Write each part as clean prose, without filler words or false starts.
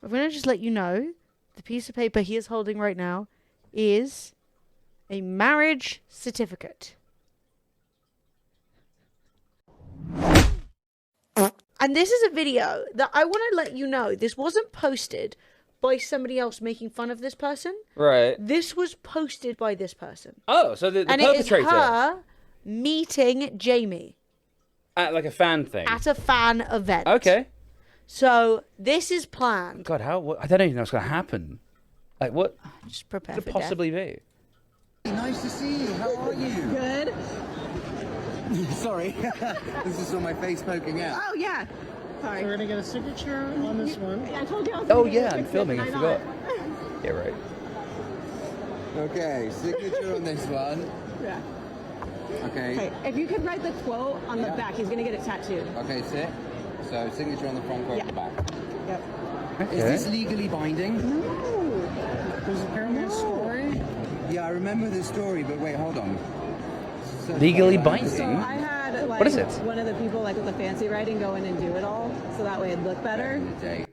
I'm going to just let you know the piece of paper he is holding right now is a marriage certificate. And this is a video that I want to let you know this wasn't posted by somebody else making fun of this person. Right. This was posted by this person. Oh, so the and perpetrator. It is her meeting Jamie. At like a fan thing. At a fan event. Okay. So this is planned. God, I don't even know what's going to happen. Like, what Just prepare could for it possibly be? Nice to see you. How are you? Good. Sorry. This is on my face poking out. Oh, yeah. Sorry. So we're gonna get a signature on this one. I told you I was Oh, gonna yeah, get I'm it filming. I fixed, forgot. and Yeah, right. Okay, signature on this one. I'm not. Yeah. Okay. Okay, if you could write the quote on the Yeah. back, he's gonna get it tattooed. Okay, sit. So signature on the front, quote Yeah. on the back. Yep. Okay. Is this legally binding? No. There's apparently a story. Yeah, I remember the story, but wait, hold on. So Legally sorry, binding? So I had like What is it? one of the people like with the fancy writing go in and do it all, so that way it'd look better. The date.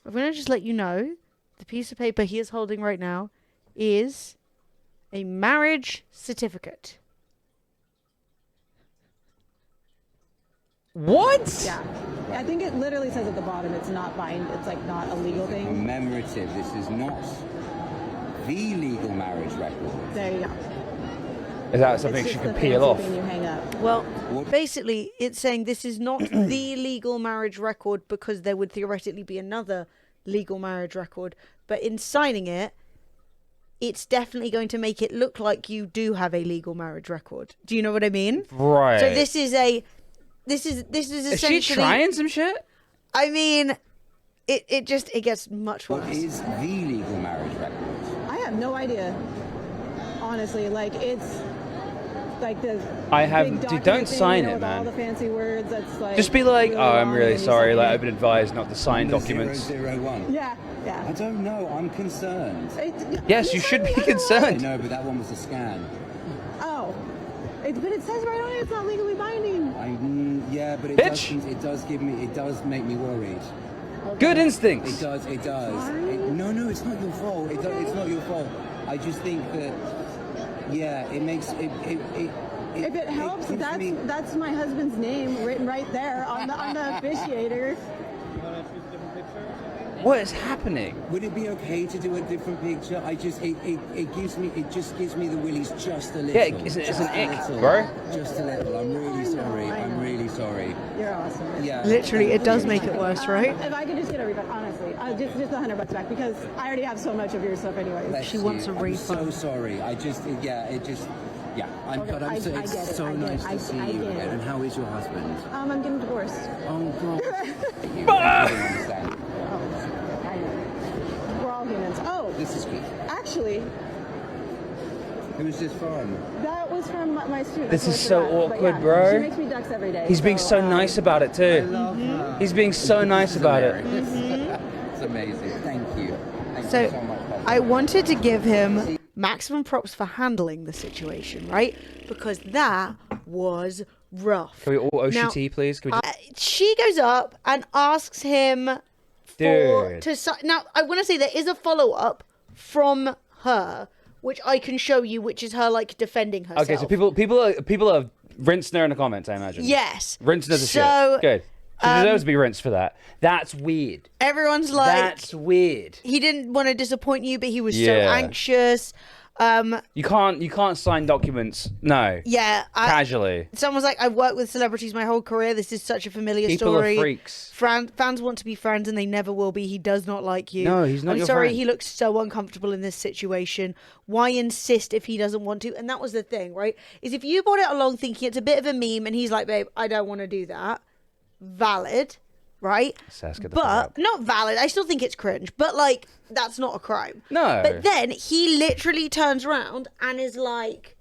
I'm going to just let you know the piece of paper he is holding right now is a marriage certificate. What? Yeah. I think it literally says at the bottom it's not bind. It's like not a legal thing. Commemorative. This is not the legal marriage record. There you go. Is that something It's she just can the peel fancy off? thing you hang up. Well, What? basically, it's saying this is not the legal marriage record because there would theoretically be another legal marriage record. But in signing it, it's definitely going to make it look like you do have a legal marriage record. Do you know what I mean? Right. So this is essentially. Is she trying some shit? I mean, it gets much What worse. is the legal marriage record? I have no idea. Honestly, like it's like the I have- big dude, document don't thing, sign you know, it, with man. all the fancy words. That's like Just be like, really oh, I'm long, really and you sorry. sign Like, it. I've been advised not to sign documents. 001. Yeah, yeah. I don't know. I'm concerned. Yes, you should be I concerned. know, but that one was a scam. Oh, but it says right on it it's not legally binding. Yeah, but Bitch. it does make me worried. Good instincts. It does. Sorry? No, it's not your fault. It's not your fault. I just think that, yeah, it makes it. If it helps, gives me- that's my husband's name written right there on the officiator. You wanna choose a different picture? What is happening? Would it be okay to do a different picture? It just gives me the willies just a little. Yeah, it's an Just a ick, little. bro. Just a little. I'm really sorry. I I'm know. really sorry. You're awesome. Yeah. Literally, it does make it worse, right? If I could just get a refund, honestly, just $100 back because I already have so much of your stuff anyway. Bless She wants you. a I'm refund. so sorry. Yeah. But I get it's it. so I get nice it. to see I you get again. it. And how is your husband? I'm getting divorced. Oh God. Thank you. I don't understand. Oh, I know. We're all humans. Oh, This is cute. actually, Who's this from? that was from my student. This That's is what so it's about. But awkward, yeah, bro. She makes me ducks every day. He's being so nice about it too. love her. He's being so nice about it. It's amazing. Thank you. Thank So, you so much. Papa. I wanted to give him maximum props for handling the situation, right? Because that was rough. Can we all Now, OCT, please? Can we just... She goes up and asks him Dude. now I want to say there is a follow-up from her which I can show you, which is her like defending herself. Okay, so people are rinsing her in the comments, I imagine. Yes. Rinsing her to So, shit. Good. She deserves to be rinsed for that. That's weird. everyone's like, That's weird. he didn't want to disappoint you, but he was so Yeah. anxious. You can't sign documents. No. Yeah. Casually. Someone's like, I've worked with celebrities my whole career. This is such a familiar People story. are freaks. Fans want to be friends and they never will be. He does not like you. No, he's not I'm your sorry, friend. he looks so uncomfortable in this situation. Why insist if he doesn't want to? And that was the thing, right? Is if you brought it along thinking it's a bit of a meme and he's like, babe, I don't want to do that. Valid, right? Sass, get the fuck But up. not valid. I still think it's cringe. But like, that's not a crime. No. But then he literally turns around and is like,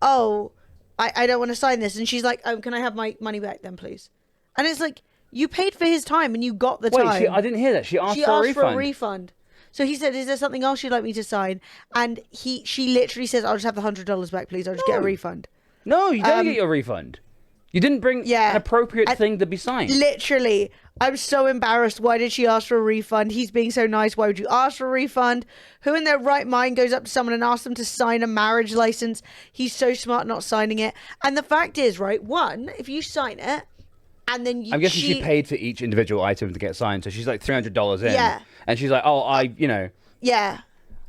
oh, I don't want to sign this. And she's like, can I have my money back then, please? And it's like, you paid for his time and you got the time. Wait, I didn't hear that. She asked She for a asked refund. for a refund. So he said, is there something else you'd like me to sign? And she literally says, I'll just have the $100 back, please. I'll just get a No. refund. No, you don't get your refund. You didn't bring Yeah. an appropriate And thing to be signed. Literally, I'm so embarrassed. Why did she ask for a refund? He's being so nice. Why would you ask for a refund? Who in their right mind goes up to someone and asks them to sign a marriage license? He's so smart not signing it. And the fact is, right, one, if you sign it, and then I'm guessing she paid for each individual item to get signed, so she's like $300 in. Yeah. And she's like, oh, you know. Yeah.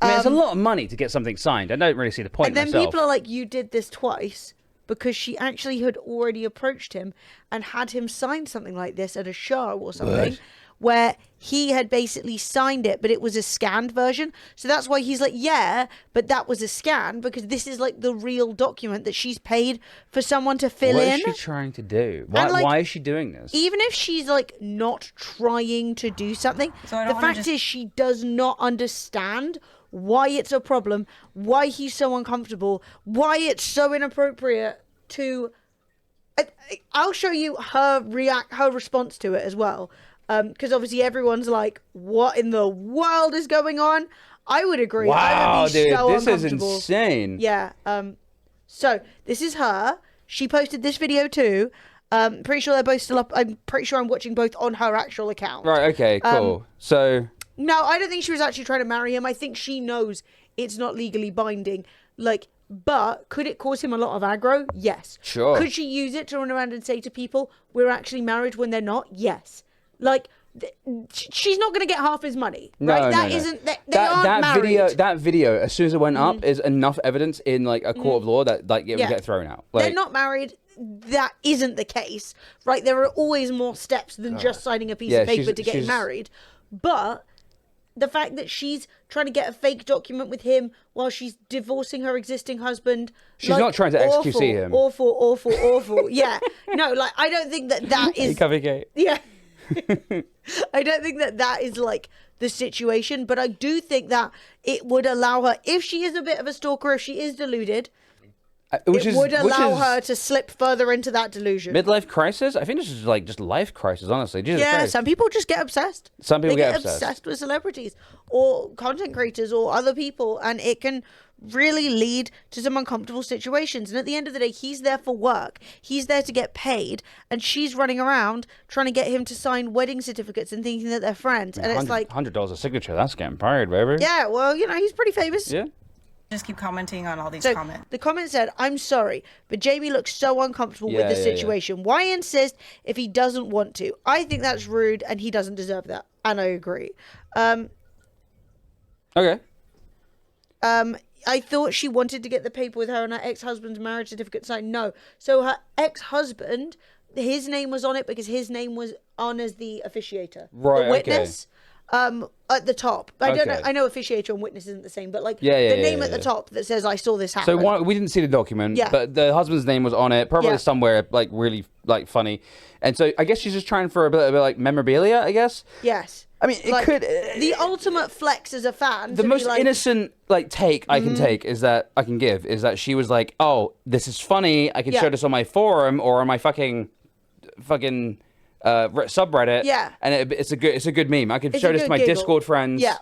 I mean, it's a lot of money to get something signed. I don't really see the point And then myself. people are like, you did this twice, because she actually had already approached him and had him sign something like this at a show or something, where he had basically signed it, but it was a scanned version. So that's why he's like, yeah, but that was a scan, because this is like the real document that she's paid for someone to fill What in. is she trying to do? Why, like, why is she doing this? Even if she's like not trying to do something, So I the don't wanna fact is she does not understand why it's a problem, why he's so uncomfortable, why it's so inappropriate to. I'll show you her response to it as well, because obviously everyone's like, "What in the world is going on?" I would agree. I Wow, would be dude, so this is uncomfortable. insane. Yeah. So this is her. She posted this video too. Pretty sure they're both still up. I'm pretty sure I'm watching both on her actual account. Right, okay, cool. So, No, I don't think she was actually trying to marry him. I think she knows it's not legally binding. Like, but could it cause him a lot of aggro? Yes. Sure. Could she use it to run around and say to people, "We're actually married," when they're not? Yes. Like, she's not going to get half his money, right? no, That no. isn't. They aren't married. That video, as soon as it went up, is enough evidence in like a court of law that like it Yeah. would get thrown out. Like, They're not married. That isn't the case, right? There are always more steps than just signing a piece Yeah, of paper she's- to getting she's- married. But the fact that she's trying to get a fake document with him while she's divorcing her existing husband. She's not trying to XQC him. Awful. Yeah. No, like, I don't think that is. Yeah. I don't think that is like the situation, but I do think that it would allow her, if she is a bit of a stalker, if she is deluded, it would allow her to slip further into that delusion. midlife crisis. I think this is like just life crisis. Honestly, Jesus Yeah, Christ. some people just get obsessed. Some people They get get obsessed. obsessed with celebrities or content creators or other people, and it can really lead to some uncomfortable situations. And at the end of the day, he's there for work. He's there to get paid, and she's running around trying to get him to sign wedding certificates and thinking that they're friends. And it's like, $100 a signature. That's getting paid, baby. yeah, well, you know, he's pretty famous. Yeah. Just keep commenting on all these So comments. the comment said, "I'm sorry, but Jamie looks so uncomfortable with the Yeah. situation. Why insist if he doesn't want to? I think that's rude, and he doesn't deserve that." And I agree. Okay. I thought she wanted to get the paper with her and her ex-husband's marriage certificate signed. No. So her ex-husband, his name was on it because his name was on as the officiator. Right, The witness. At the top. I don't know. Okay. I know officiator and witness isn't the same, but like Yeah, the name at the top that says "I saw this happen." So we didn't see the document, Yeah. but the husband's name was on it, probably Yeah. somewhere like really like funny. And so I guess she's just trying for a bit like memorabilia, I guess. Yes. I mean, it Like, could. the ultimate flex as a fan. The to be most like, innocent like take I can take is that I can give is that she was like, "Oh, this is funny. I can Yeah. show this on my forum or on my fucking subreddit." Yeah. and it's a good meme. I could It's show a this to good my giggle. Discord friends. Yeah.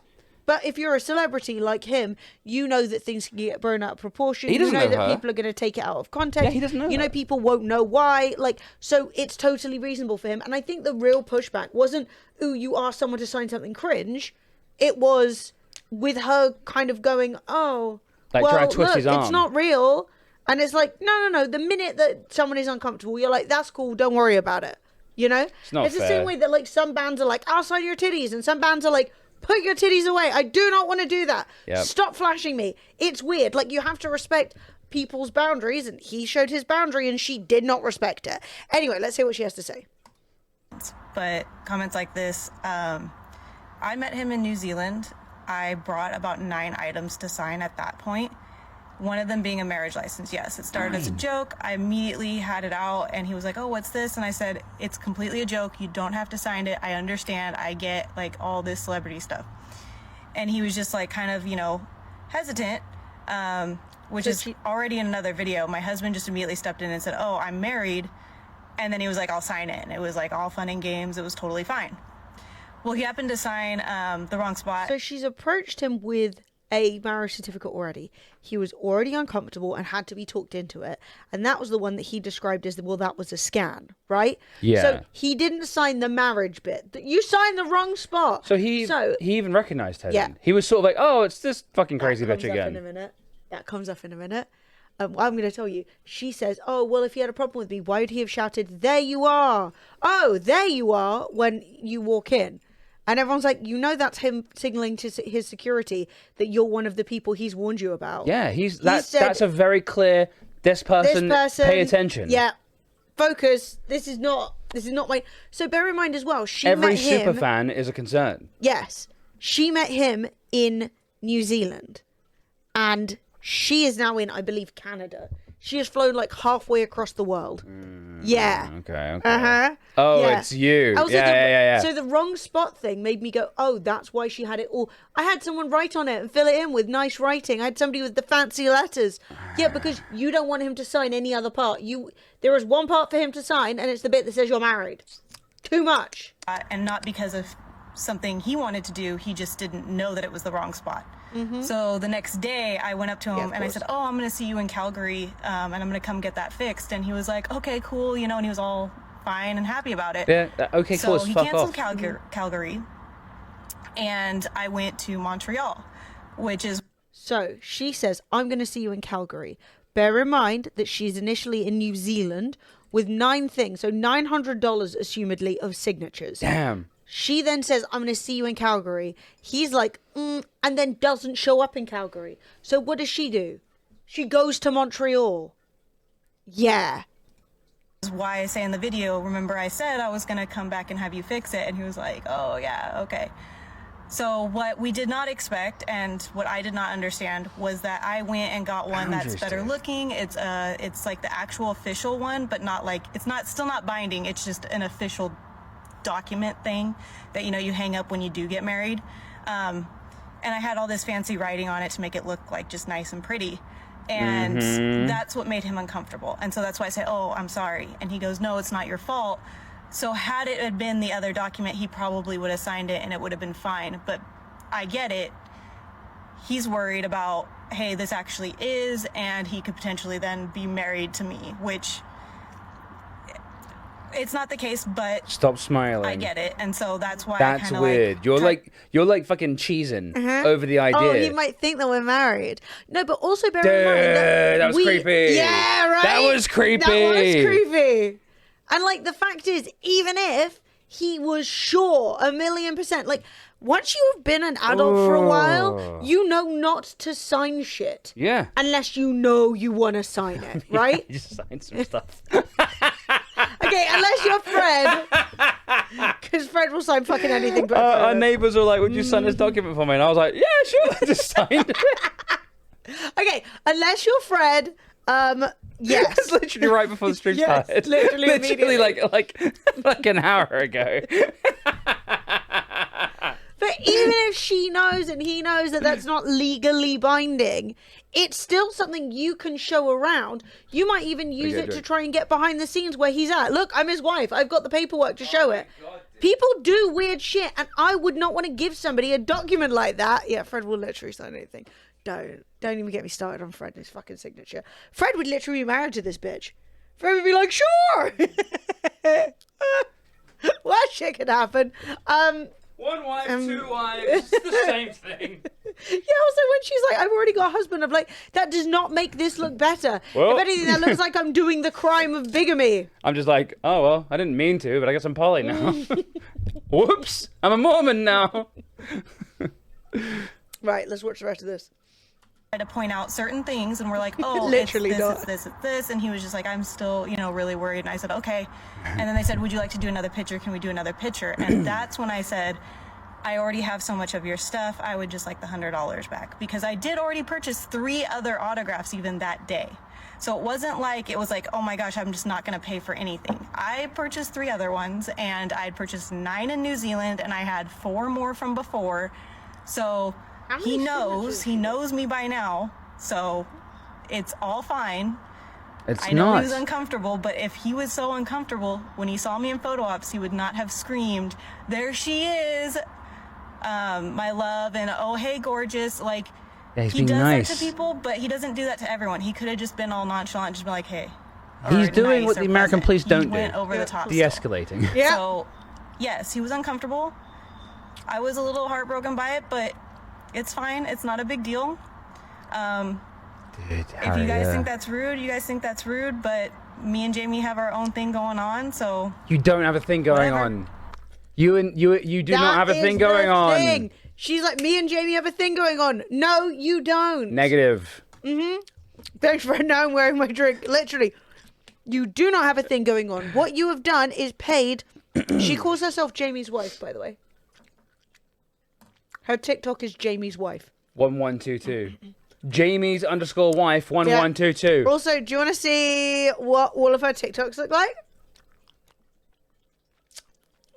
But if you're a celebrity like him, you know that things can get blown out of proportion. He doesn't you know know that her. people are going to take it out of context. Yeah, he doesn't know You know, that. people won't know why. Like, so it's totally reasonable for him. And I think the real pushback wasn't, "Ooh, you asked someone to sign something cringe." It was with her kind of going, "Oh, Like, well, trying to twist look, his it's arm. not real." And it's like, no. The minute that someone is uncomfortable, you're like, "That's cool. Don't worry about it." You know? It's not the fair. same way that like some bands are like, "I'll sign your titties," and some bands are like, "Put your titties away. I do not want to do that. Yep. Stop flashing me." It's weird. Like, you have to respect people's boundaries, and he showed his boundary and she did not respect it. Anyway, let's hear what she has to say. But comments like this, I met him in New Zealand. I brought about 9 items to sign at that point. One of them being a marriage license. Yes, it started as a joke. I immediately had it out and he was like, "Oh, what's this?" And I said, "It's completely a joke. You don't have to sign it. I understand. I get like all this celebrity stuff." And he was just like kind of, hesitant, which is already in another video. My husband just immediately stepped in and said, "Oh, I'm married." And then he was like, "I'll sign it." And it was like all fun and games. It was totally fine. Well, he happened to sign the wrong spot. So she's approached him with a marriage certificate already. He was already uncomfortable and had to be talked into it. And that was the one that he described as, well, that was a scan, right? Yeah. So he didn't sign the marriage bit. You signed the wrong spot. So he even recognized her. Yeah. Then. He was sort of like, oh, it's this fucking crazy bitch That comes up in a again. minute. That comes up in a minute. I'm going to tell you. She says, oh, well, if he had a problem with me, why would he have shouted, there you are? Oh, there you are, when you walk in. And everyone's like, that's him signaling to his security that you're one of the people he's warned you about. Yeah, said, that's a very clear, this person, pay attention. Yeah, focus. This is not my... So bear in mind as well, Every met him... super fan is a concern. Yes. She met him in New Zealand. And she is now in, I believe, Canada. She has flown like halfway across the world. Yeah. Okay. Uh-huh. Oh, Yeah. it's you. Also, Yeah. So the wrong spot thing made me go, oh, that's why she had it all. I had someone write on it and fill it in with nice writing. I had somebody with the fancy letters. Yeah, because you don't want him to sign any other part. There is one part for him to sign, and it's the bit that says you're married. Too much. And not because of something he wanted to do, he just didn't know that it was the wrong spot. So the next day I went up to him and I said, oh, I'm going to see you in Calgary and I'm going to come get that fixed. And he was like, okay, cool. And he was all fine and happy about it. Yeah, okay, cool. So he Fuck canceled off. Calgary and I went to Montreal, which is... So she says, I'm going to see you in Calgary. Bear in mind that she's initially in New Zealand with 9 things. So $900, assumedly, of signatures. Damn. She then says, I'm going to see you in Calgary. He's like, and then doesn't show up in Calgary. So what does she do? She goes to Montreal. Yeah. Is why I say in the video, remember I said I was going to come back and have you fix it. And he was like, oh, yeah, okay. So what we did not expect and what I did not understand was that I went and got one that's better looking. It's like the actual official one, but not like, it's not still not binding. It's just an official document thing that you hang up when you do get married, and I had all this fancy writing on it to make it look like just nice and pretty, and that's what made him uncomfortable. And so that's why I say, oh, I'm sorry. And he goes, no, it's not your fault. So had it had been the other document, he probably would have signed it and it would have been fine. But I get it. He's worried about, hey, this actually is, and he could potentially then be married to me, which it's not the case, but Stop smiling. I get it, and so that's why That's I kind of weird. like You're like fucking cheesing over the idea. Oh, he might think that we're married. No, but also bear Dude, in mind that was creepy. Yeah, right. That was creepy. That was creepy. And like the fact is, even if he was sure 1,000,000%, like once you have been an adult for a while, you know not to sign shit. Yeah. Unless you know you want to sign it, right? You just signed some stuff. Okay, unless you're Fred, because Fred will sign fucking anything. But Our neighbours were like, would you sign this document for me? And I was like, yeah, sure. I just signed it. Okay, unless you're Fred, yes. It's literally right before the stream Yes, started. literally immediately. like an hour ago. But even if she knows and he knows that that's not legally binding, it's still something you can show around. You might even use it to try and get behind the scenes where he's at. Look, I'm his wife. I've got the paperwork to show it. People do weird shit, and I would not want to give somebody a document like that. Yeah, Fred will literally sign anything. Don't even get me started on Fred and his fucking signature. Fred would literally be married to this bitch. Fred would be like, sure. Well, that shit could happen. One wife, 2 wives. It's the same thing. Yeah, also when she's like, I've already got a husband, I'm like, that does not make this look better. Well. If anything, that looks like I'm doing the crime of bigamy. I'm just like, oh, well, I didn't mean to, but I guess I'm poly now. Whoops. I'm a Mormon now. Right, let's watch the rest of this. to point out certain things, and we're like, oh, Literally it's this, not. it's this, it's this, and he was just like, I'm still, really worried. And I said, okay. And then they said, would you like to do another picture? Can we do another picture? And that's when I said, I already have so much of your stuff, I would just like the $100 back, because I did already purchase 3 other autographs even that day. So it wasn't like, it was like, oh my gosh, I'm just not going to pay for anything. I purchased 3 other ones, and I'd purchased 9 in New Zealand, and I had 4 more from before. So he knows me by now, so it's all fine. I know he was uncomfortable, but if he was so uncomfortable, when he saw me in photo ops, he would not have screamed, there she is, my love, and oh, hey, gorgeous. Like, Yeah, he's He being does nice. that to people, but he doesn't do that to everyone. He could have just been all nonchalant and just been like, hey. He's or doing nice what or the American pleasant. police don't He went do. over the top. still. De-escalating. Yeah. So, yes, he was uncomfortable. I was a little heartbroken by it, but it's fine. It's not a big deal. Dude, If Harry, you guys yeah. think that's rude, you guys think that's rude, but me and Jamie have our own thing going on, so You don't have a thing going Whatever. on. You do not have a That thing is going the on. thing. She's like, me and Jamie have a thing going on. No, you don't. Negative. Thanks for now I'm wearing my drink. Literally, you do not have a thing going on. What you have done is paid. She calls herself Jamie's wife, by the way. Her TikTok is Jamie's wife. 1122. Jamie's _wife 1122. Also, do you want to see what all of her TikToks look like?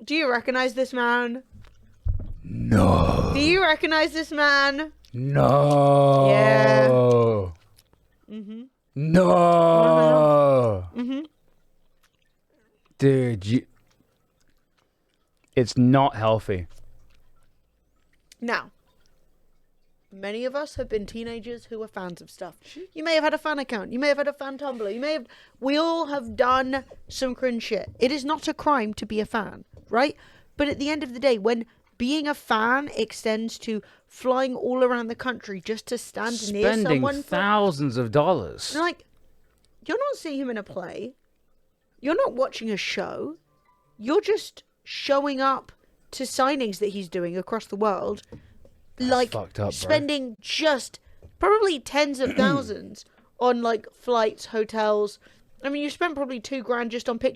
Do you recognize this man? No. Do you recognize this man? No. Yeah. No. Dude, it's not healthy. Now, many of us have been teenagers who are fans of stuff. You may have had a fan account. You may have had a fan Tumblr. We all have done some cringe shit. It is not a crime to be a fan, right? But at the end of the day, when being a fan extends to flying all around the country just to stand near Spending someone for... thousands of dollars. Like, you're not seeing him in a play. You're not watching a show. You're just showing up to signings that he's doing across the world. Like, fucked up, bro. spending just probably tens of thousands on, like, flights, hotels. I mean, you spent probably $2,000 just on pictures.